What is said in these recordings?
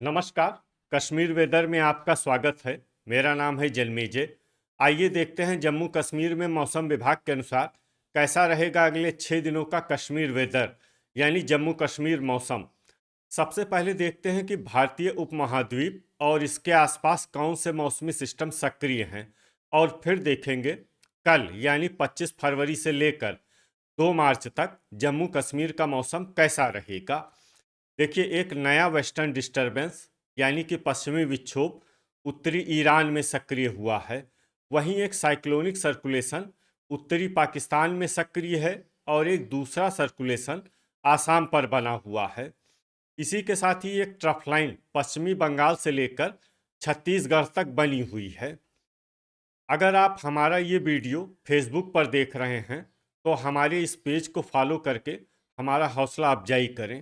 नमस्कार। कश्मीर वेदर में आपका स्वागत है। मेरा नाम है जलमेजे। आइए देखते हैं जम्मू कश्मीर में मौसम विभाग के अनुसार कैसा रहेगा अगले 6 दिनों का कश्मीर वेदर यानी जम्मू कश्मीर मौसम। सबसे पहले देखते हैं कि भारतीय उपमहाद्वीप और इसके आसपास कौन से मौसमी सिस्टम सक्रिय हैं, और फिर देखेंगे कल यानी 25 फरवरी से लेकर 2 मार्च तक जम्मू कश्मीर का मौसम कैसा रहेगा। देखिए, एक नया वेस्टर्न डिस्टरबेंस यानी कि पश्चिमी विक्षोभ उत्तरी ईरान में सक्रिय हुआ है। वहीं एक साइक्लोनिक सर्कुलेशन उत्तरी पाकिस्तान में सक्रिय है और एक दूसरा सर्कुलेशन आसाम पर बना हुआ है। इसी के साथ ही एक ट्रफ लाइन पश्चिमी बंगाल से लेकर छत्तीसगढ़ तक बनी हुई है। अगर आप हमारा ये वीडियो फेसबुक पर देख रहे हैं तो हमारे इस पेज को फॉलो करके हमारा हौसला अफजाई करें।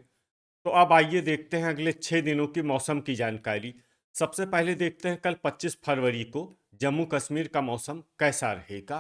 तो अब आइए देखते हैं अगले 6 दिनों की मौसम की जानकारी। सबसे पहले देखते हैं कल 25 फरवरी को जम्मू कश्मीर का मौसम कैसा रहेगा।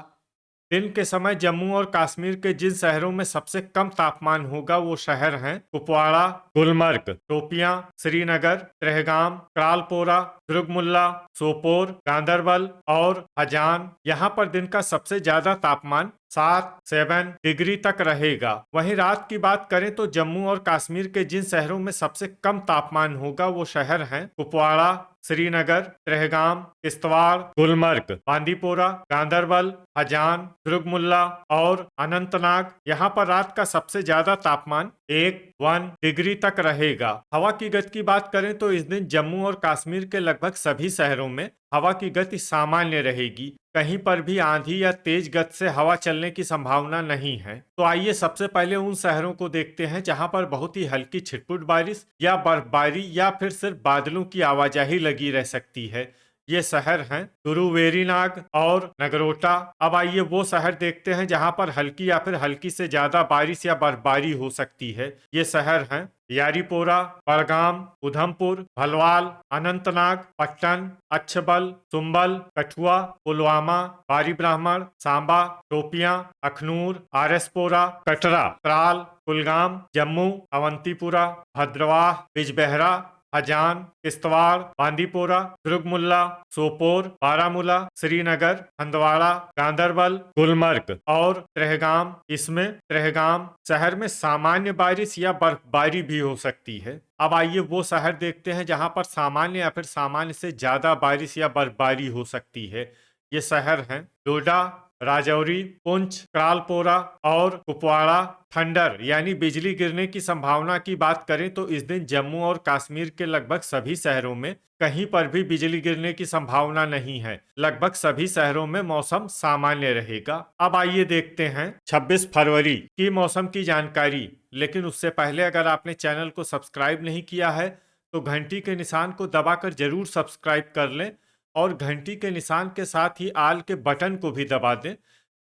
दिन के समय जम्मू और कश्मीर के जिन शहरों में सबसे कम तापमान होगा वो शहर हैं कुपवाड़ा, गुलमर्ग, शोपियां, श्रीनगर, त्रेहगाम, त्रालपोरा, दुर्गमुल्ला, सोपोर, गांदरबल और हजान। यहाँ पर दिन का सबसे ज्यादा तापमान 7 डिग्री तक रहेगा। वहीं रात की बात करें तो जम्मू और कश्मीर के जिन शहरों में सबसे कम तापमान होगा वो शहर हैं कुपवाड़ा, श्रीनगर, त्रेहगाम, किश्तवाड़, गुलमर्ग, बांदीपोरा, गांदरबल, हजान, दुर्गमुल्ला और अनंतनाग। यहाँ पर रात का सबसे ज्यादा तापमान 1 डिग्री तक रहेगा। हवा की गति की बात करें तो इस दिन जम्मू और कश्मीर के लगभग सभी शहरों में हवा की गति सामान्य रहेगी। कहीं पर भी आंधी या तेज गति से हवा चलने की संभावना नहीं है। तो आइए सबसे पहले उन शहरों को देखते हैं जहां पर बहुत ही हल्की छिटपुट बारिश या बर्फबारी या फिर सिर्फ बादलों की आवाजाही लगी रह सकती है। ये शहर हैं तुरुवेरीनाग और नगरोटा। अब आइए वो शहर देखते हैं जहां पर हल्की या फिर हल्की से ज्यादा बारिश या बर्फबारी हो सकती है। ये शहर हैं यारीपोरा, बड़गाम, उधमपुर, भलवाल, अनंतनाग, पट्टन, अच्छबल, सुंबल, कठुआ, पुलवामा, बारी ब्राह्मण, सांबा, शोपियां, अखनूर, आरएसपोरा, कटरा, त्राल, कुलगाम, जम्मू, अवंतीपुरा, भद्रवाह, बिजबेहरा, हजान, किश्तवाड़, बांदीपोरा, दुर्गमुल्ला, सोपोर, बारामूला, श्रीनगर, हंदवाड़ा, गांदरबल, गुलमर्ग और त्रेहगाम। इसमें त्रेहगाम शहर में सामान्य बारिश या बर्फबारी भी हो सकती है। अब आइए वो शहर देखते हैं जहां पर सामान्य या फिर सामान्य से ज्यादा बारिश या बर्फबारी हो सकती है। ये शहर हैं डोडा, राजौरी, पुंछ, त्रालपोरा और कुपवाड़ा। थंडर यानी बिजली गिरने की संभावना की बात करें तो इस दिन जम्मू और कश्मीर के लगभग सभी शहरों में कहीं पर भी बिजली गिरने की संभावना नहीं है। लगभग सभी शहरों में मौसम सामान्य रहेगा। अब आइए देखते हैं 26 फरवरी की मौसम की जानकारी। लेकिन उससे पहले अगर आपने चैनल को सब्सक्राइब नहीं किया है तो घंटी के निशान को दबाकर जरूर सब्सक्राइब कर लें और घंटी के निशान के साथ ही आल के बटन को भी दबा दें,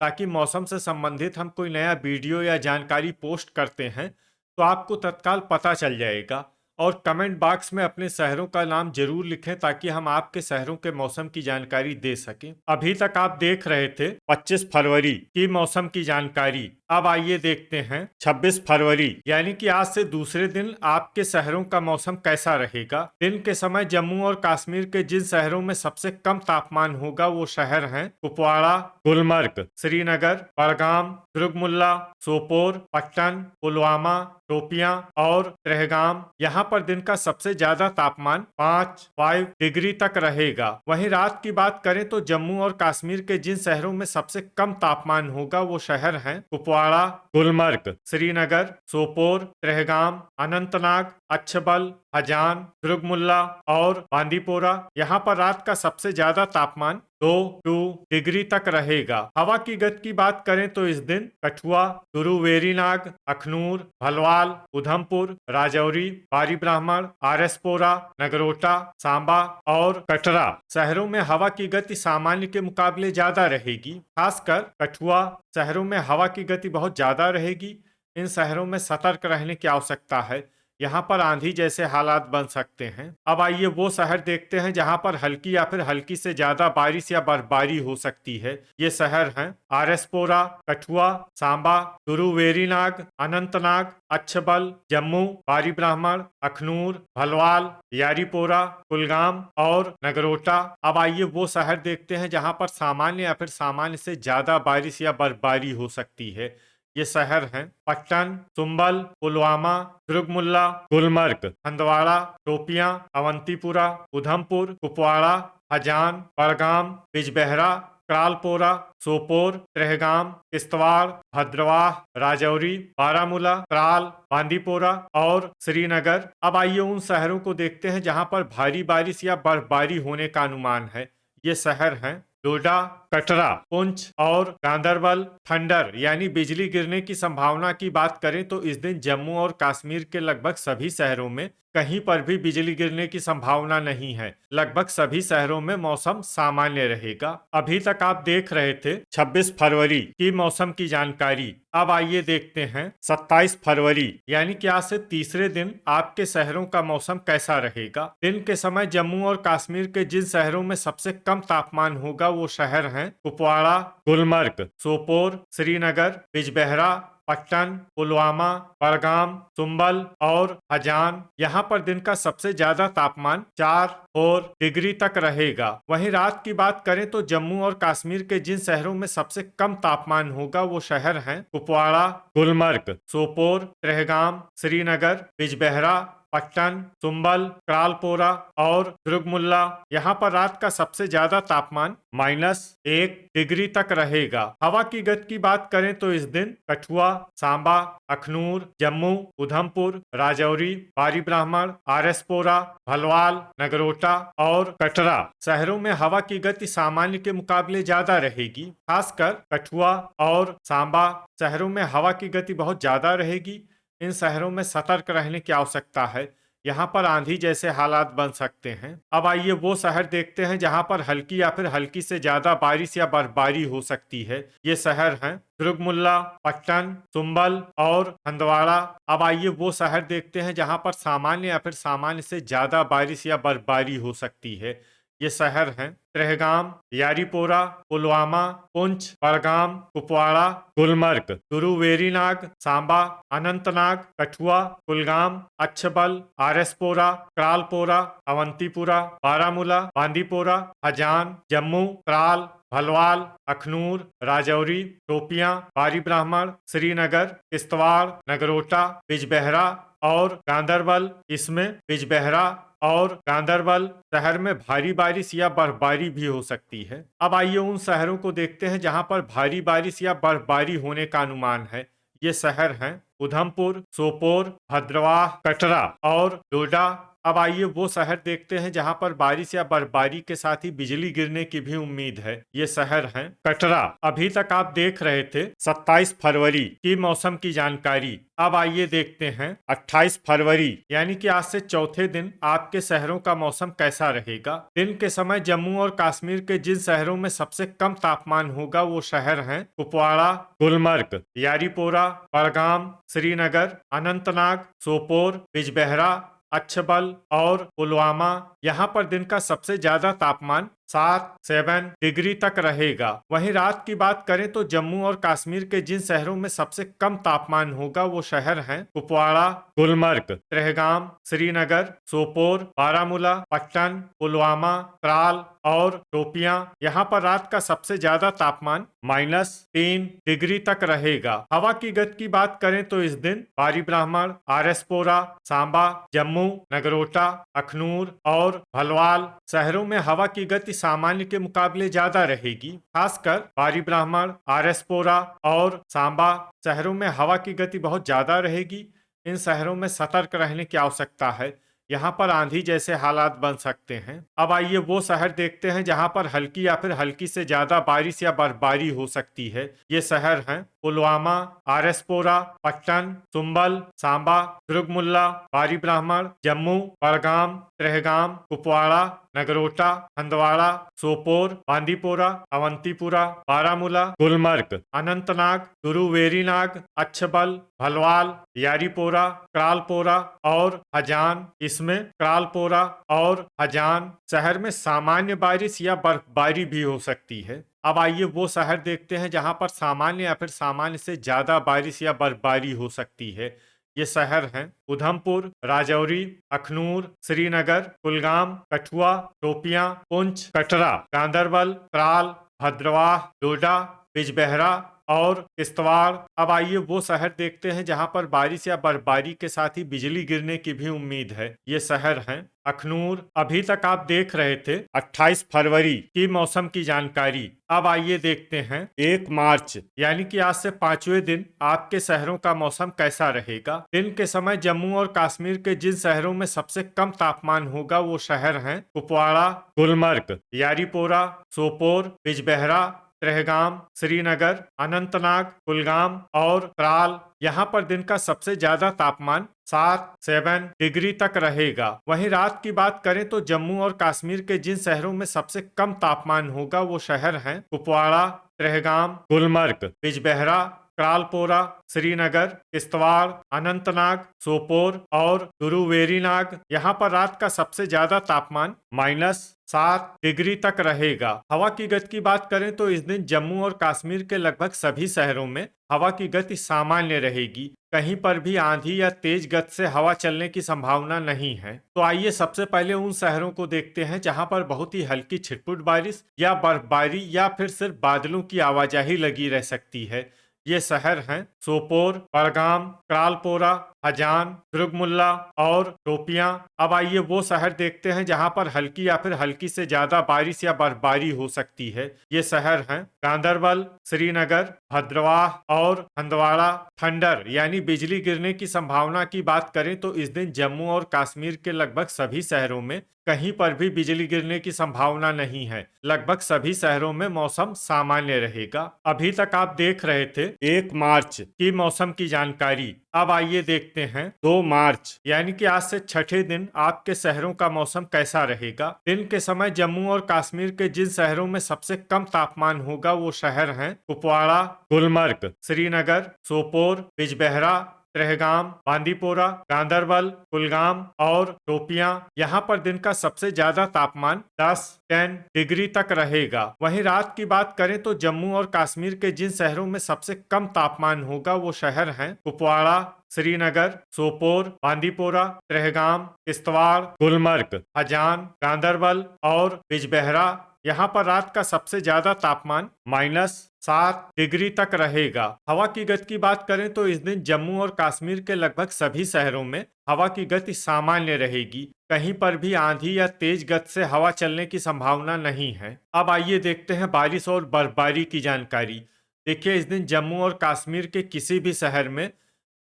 ताकि मौसम से संबंधित हम कोई नया वीडियो या जानकारी पोस्ट करते हैं तो आपको तत्काल पता चल जाएगा। और कमेंट बॉक्स में अपने शहरों का नाम जरूर लिखें ताकि हम आपके शहरों के मौसम की जानकारी दे सकें। अभी तक आप देख रहे थे 25 फरवरी की मौसम की जानकारी। अब आइए देखते हैं 26 फरवरी यानी कि आज से दूसरे दिन आपके शहरों का मौसम कैसा रहेगा। दिन के समय जम्मू और कश्मीर के जिन शहरों में सबसे कम तापमान होगा वो शहर हैं कुपवाड़ा, गुलमर्ग, श्रीनगर, बड़गाम, दुर्गमुल्ला, सोपोर, पट्टन, पुलवामा, शोपियां और त्रेहगाम। यहाँ पर दिन का सबसे ज्यादा तापमान 5 डिग्री तक रहेगा। वहीं रात की बात करें तो जम्मू और कश्मीर के जिन शहरों में सबसे कम तापमान होगा वो शहर हैं कुपवाड़ा, गुलमर्ग, श्रीनगर, सोपोर, त्रेहगाम, अनंतनाग, अच्छबल, हजान, दुर्गमुल्ला और बांदीपोरा। यहाँ पर रात का सबसे ज्यादा तापमान 2 डिग्री तक रहेगा। हवा की गति की बात करें तो इस दिन कठुआ, तुरुवेरीनाग, अखनूर, भलवाल, उधमपुर, राजौरी, बारी ब्राह्मण, आरएसपोरा, नगरोटा, सांबा और कटरा शहरों में हवा की गति सामान्य के मुकाबले ज्यादा रहेगी। खासकर कठुआ शहरों में हवा की गति बहुत ज्यादा रहेगी। इन शहरों में सतर्क रहने की आवश्यकता है यहाँ पर आंधी जैसे हालात बन सकते हैं। अब आइए वो शहर देखते हैं जहाँ पर हल्की या फिर हल्की से ज्यादा बारिश या बर्फबारी हो सकती है। ये शहर हैं आरएसपोरा, कठुआ, सांबा, गुरुवेरीनाग, अनंतनाग, अच्छबल, जम्मू, बारी ब्राह्मण, अखनूर, भलवाल, यारीपोरा, कुलगाम और नगरोटा। अब आइए वो शहर देखते हैं जहां पर सामान्य या फिर सामान्य से ज्यादा बारिश या बर्फबारी हो सकती है। ये शहर हैं पट्टन, सुंबल, पुलवामा, दुर्गमुल्ला, गुलमर्ग, हंदवाड़ा, शोपियां, अवंतीपुरा, उधमपुर, कुपवाड़ा, हजान, बड़गाम, बिजबेहरा, क्रालपोरा, सोपोर, त्रेहगाम, किश्तवाड़, भद्रवाह, राजौरी, बारामूला, त्राल, बांदीपोरा और श्रीनगर। अब आइए उन शहरों को देखते हैं जहां पर भारी बारिश या बर्फबारी होने का अनुमान है। ये शहर हैं डोडा, कटरा, पुंछ और गांदरबल। थंडर यानी बिजली गिरने की संभावना की बात करें तो इस दिन जम्मू और कश्मीर के लगभग सभी शहरों में कहीं पर भी बिजली गिरने की संभावना नहीं है। लगभग सभी शहरों में मौसम सामान्य रहेगा। अभी तक आप देख रहे थे 26 फरवरी की मौसम की जानकारी। अब आइए देखते हैं 27 फरवरी यानी कि आज से तीसरे दिन आपके शहरों का मौसम कैसा रहेगा। दिन के समय जम्मू और कश्मीर के जिन शहरों में सबसे कम तापमान होगा वो शहर हैं कुपवाड़ा, गुलमर्ग, सोपोर, श्रीनगर, बिजबेहरा, पट्टन, पुलवामा, बड़गाम, सुंबल और हजान। यहाँ पर दिन का सबसे ज्यादा तापमान 4 डिग्री तक रहेगा। वहीं रात की बात करें तो जम्मू और कश्मीर के जिन शहरों में सबसे कम तापमान होगा वो शहर हैं कुपवाड़ा, गुलमर्ग, सोपोर, त्रेहगाम, श्रीनगर, बिजबेहरा, पट्टन, सुंबल, क्रालपोरा और दुर्गमुल्ला। यहाँ पर रात का सबसे ज्यादा तापमान -1 डिग्री तक रहेगा। हवा की गति की बात करें तो इस दिन कठुआ, सांबा, अखनूर, जम्मू, उधमपुर, राजौरी, बारी ब्राह्मण, आरएसपोरा, भलवाल, नगरोटा और कटरा शहरों में हवा की गति सामान्य के मुकाबले ज्यादा रहेगी। खासकर कठुआ और सांबा शहरों में हवा की गति बहुत ज्यादा रहेगी। इन शहरों में सतर्क रहने की आवश्यकता है। यहाँ पर आंधी जैसे हालात बन सकते हैं। अब आइए वो शहर देखते हैं जहाँ पर हल्की या फिर हल्की से ज्यादा बारिश या बर्फबारी हो सकती है। ये शहर हैं दुर्गमुल्ला, पट्टन, सुंबल और हंदवाड़ा। अब आइए वो शहर देखते हैं जहाँ पर सामान्य या फिर सामान्य से ज्यादा बारिश या बर्फबारी हो सकती है। ये शहर हैं त्रेहगाम, यारीपोरा, पुलवामा, पुंछ, बड़गाम, कुपवाड़ा, गुलमर्ग, गुरुवेरीनाग, सांबा, अनंतनाग, कठुआ, कुलगाम, अच्छबल, आरएसपोरा, क्रालपोरा, अवंतीपुरा, बारामूला, बांदीपोरा, हजान, जम्मू, त्राल, भलवाल, अखनूर, राजौरी, शोपियां, बारी ब्राह्मण, श्रीनगर, किश्तवाड़, नगरोटा, बिजबेहरा और गांदरबल। इसमें बिजबेहरा और गांदरबल शहर में भारी बारिश या बर्फबारी भी हो सकती है। अब आइए उन शहरों को देखते हैं जहां पर भारी बारिश या बर्फबारी होने का अनुमान है। ये शहर हैं उधमपुर, सोपोर, भद्रवाह, कटरा और डोडा। अब आइए वो शहर देखते हैं जहां पर बारिश या बर्फबारी के साथ ही बिजली गिरने की भी उम्मीद है। ये शहर हैं कटरा। अभी तक आप देख रहे थे 27 फरवरी की मौसम की जानकारी। अब आइए देखते हैं 28 फरवरी यानी कि आज से चौथे दिन आपके शहरों का मौसम कैसा रहेगा। दिन के समय जम्मू और कश्मीर के जिन शहरों में सबसे कम तापमान होगा वो शहर हैं कुपवाड़ा, गुलमर्ग, यारीपोरा, बड़गाम, श्रीनगर, अनंतनाग, सोपोर, बिजबेहरा, अच्छबल और पुलवामा। यहाँ पर दिन का सबसे ज्यादा तापमान 7 डिग्री तक रहेगा। वहीं रात की बात करें तो जम्मू और कश्मीर के जिन शहरों में सबसे कम तापमान होगा वो शहर हैं कुपवाड़ा, गुलमर्ग, त्रेहगाम, श्रीनगर, सोपोर, बारामूला, पट्टन, पुलवामा, त्राल और शोपियां। यहाँ पर रात का सबसे ज्यादा तापमान -3 डिग्री तक रहेगा। हवा की गति की बात करें तो इस दिन बारी ब्राह्मण, आरएसपोरा, सांबा, जम्मू, नगरोटा, अखनूर और भलवाल शहरों में हवा की गति सामान्य के मुकाबले ज्यादा रहेगी। खासकर बारी ब्राह्मण, आरएसपोरा और सांबा शहरों में हवा की गति बहुत ज्यादा रहेगी। इन शहरों में सतर्क रहने की आवश्यकता है। यहाँ पर आंधी जैसे हालात बन सकते हैं। अब आइए वो शहर देखते हैं जहाँ पर हल्की या फिर हल्की से ज्यादा बारिश या बर्फबारी हो सकती है। ये शहर हैं पुलवामा, आरएसपोरा, पट्टन, सुंबल, सांबा, दुर्गमुल्ला, बारी ब्राह्मण, जम्मू, बड़गाम, त्रेहगाम, कुपवाड़ा, नगरोटा, हंदवाड़ा, सोपोर, बांदीपोरा, अवंतीपुरा, बारामूला, गुलमर्ग, अनंतनाग, गुरुवेरीनाग, अच्छबल, भलवाल, यारीपोरा, क्रालपोरा और हजान। इसमें क्रालपोरा और हजान शहर में सामान्य बारिश या बर्फबारी भी हो सकती है। अब आइए वो शहर देखते हैं जहां पर सामान्य या फिर सामान्य से ज्यादा बारिश या बर्फबारी हो सकती है। ये शहर हैं उधमपुर, राजौरी, अखनूर, श्रीनगर, कुलगाम, कठुआ, शोपियां, पुंछ, कटरा, गांदरबल, त्राल, भद्रवाह, डोडा, बिजबेहरा और किश्तवाड़। अब आइए वो शहर देखते हैं जहां पर बारिश या बर्फबारी के साथ ही बिजली गिरने की भी उम्मीद है। ये शहर हैं अखनूर। अभी तक आप देख रहे थे 28 फरवरी की मौसम की जानकारी। अब आइए देखते हैं 1 मार्च यानी कि आज से 5वें दिन आपके शहरों का मौसम कैसा रहेगा। दिन के समय जम्मू और कश्मीर के जिन शहरों में सबसे कम तापमान होगा वो शहर हैं कुपवाड़ा, गुलमर्ग, यारीपोरा, सोपोर, बिजबेहरा, त्रेहगाम, श्रीनगर, अनंतनाग, कुलगाम और त्राल। यहाँ पर दिन का सबसे ज्यादा तापमान 7 डिग्री तक रहेगा। वहीं रात की बात करें तो जम्मू और कश्मीर के जिन शहरों में सबसे कम तापमान होगा वो शहर हैं कुपवाड़ा, त्रेहगाम, गुलमर्ग, बिजबेहरा, क्रालपोरा, श्रीनगर, किश्तवाड़, अनंतनाग, सोपोर और गुरुवेरीनाग। यहाँ पर रात का सबसे ज्यादा तापमान -7 डिग्री तक रहेगा। हवा की गति की बात करें तो इस दिन जम्मू और कश्मीर के लगभग सभी शहरों में हवा की गति सामान्य रहेगी। कहीं पर भी आंधी या तेज गति से हवा चलने की संभावना नहीं है। तो आइए सबसे पहले उन शहरों को देखते हैं जहां पर बहुत ही हल्की छिटपुट बारिश या बर्फबारी या फिर सिर्फ बादलों की आवाजाही लगी रह सकती है। ये शहर हैं सोपोर, बड़गाम, क्रालपोरा, हजान, दुर्गमुल्ला और शोपियां। अब आइए वो शहर देखते हैं जहां पर हल्की या फिर हल्की से ज्यादा बारिश या बर्फबारी हो सकती है। ये शहर हैं गांदरबल, श्रीनगर, भद्रवाह और हंदवाड़ा। थंडर यानी बिजली गिरने की संभावना की बात करें तो इस दिन जम्मू और कश्मीर के लगभग सभी शहरों में कहीं पर भी बिजली गिरने की संभावना नहीं है। लगभग सभी शहरों में मौसम सामान्य रहेगा। अभी तक आप देख रहे थे 1 मार्च की मौसम की जानकारी। अब आइए देखते हैं 2 मार्च यानी कि आज से छठे दिन आपके शहरों का मौसम कैसा रहेगा। दिन के समय जम्मू और कश्मीर के जिन शहरों में सबसे कम तापमान होगा वो शहर हैं कुपवाड़ा, गुलमर्ग, श्रीनगर, सोपोर, बिजबेहरा, त्रेहगाम, बांदीपोरा, गांदरबल, कुलगाम और शोपियां। यहाँ पर दिन का सबसे ज्यादा तापमान 10 डिग्री तक रहेगा। वहीं रात की बात करें तो जम्मू और कश्मीर के जिन शहरों में सबसे कम तापमान होगा वो शहर हैं कुपवाड़ा, श्रीनगर, सोपोर, बांदीपोरा, त्रेहगाम, किश्तवाड़, गुलमर्ग, हजान, गांदरबल और बिजबेहरा। यहाँ पर रात का सबसे ज्यादा तापमान -7 डिग्री तक रहेगा। हवा की गति की बात करें तो इस दिन जम्मू और कश्मीर के लगभग सभी शहरों में हवा की गति सामान्य रहेगी। कहीं पर भी आंधी या तेज गति से हवा चलने की संभावना नहीं है। अब आइए देखते हैं बारिश और बर्फबारी की जानकारी। देखिए इस दिन जम्मू और कश्मीर के किसी भी शहर में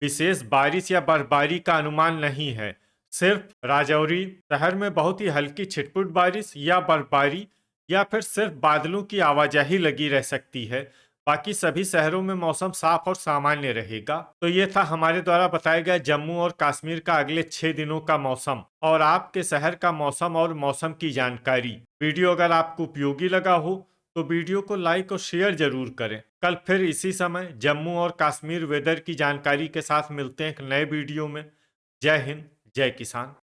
विशेष बारिश या बर्फबारी का अनुमान नहीं है। सिर्फ राजौरी शहर में बहुत ही हल्की छिटपुट बारिश या बर्फबारी या फिर सिर्फ बादलों की आवाजाही लगी रह सकती है। बाकी सभी शहरों में मौसम साफ और सामान्य रहेगा। तो ये था हमारे द्वारा बताया गया जम्मू और कश्मीर का अगले 6 दिनों का मौसम और आपके शहर का मौसम और मौसम की जानकारी। वीडियो अगर आपको उपयोगी लगा हो तो वीडियो को लाइक और शेयर जरूर करें। कल फिर इसी समय जम्मू और कश्मीर वेदर की जानकारी के साथ मिलते हैं एक नए वीडियो में। जय हिंद, जय किसान।